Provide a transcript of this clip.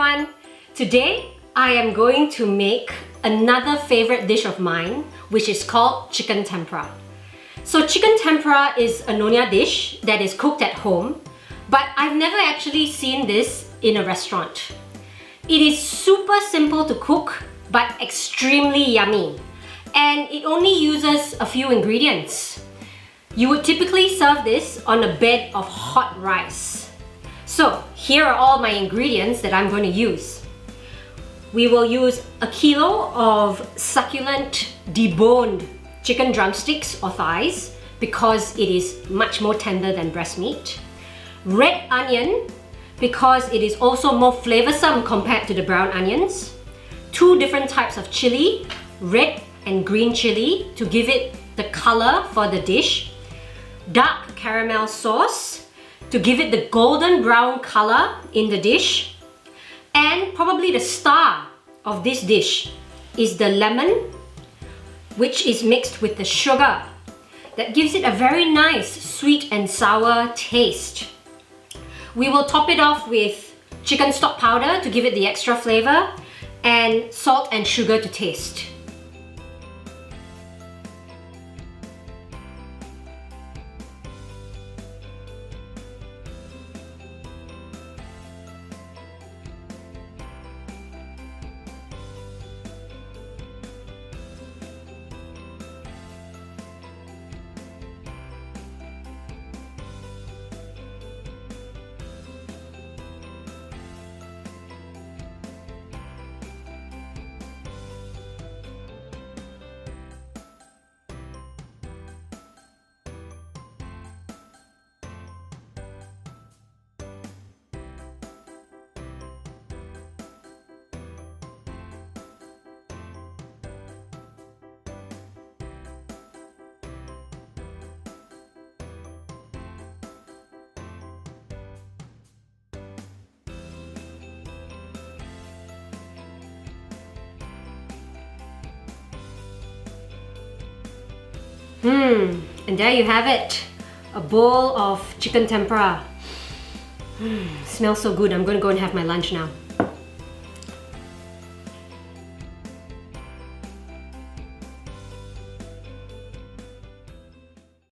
everyone! Today I am going to make another favorite dish of mine, which is called chicken tempra. So chicken tempra is a Nyonya dish that is cooked at home, but I've never actually seen this in a restaurant. It is super simple to cook, but extremely yummy. And it only uses a few ingredients. You would typically serve this on a bed of hot rice. So here are all my ingredients that I'm going to use. We will use a kilo of succulent deboned chicken drumsticks or thighs because it is much more tender than breast meat. Red onion because it is also more flavoursome compared to the brown onions. 2 different types of chilli, red and green chilli to give it the colour for the dish. Dark caramel sauce to give it the golden brown colour in the dish. And probably the star of this dish is the lemon, which is mixed with the sugar. That gives it a very nice sweet and sour taste. We will top it off with chicken stock powder to give it the extra flavour and salt and sugar to taste. And there you have it, a bowl of chicken tempura. Smells so good. I'm going to go and have my lunch now.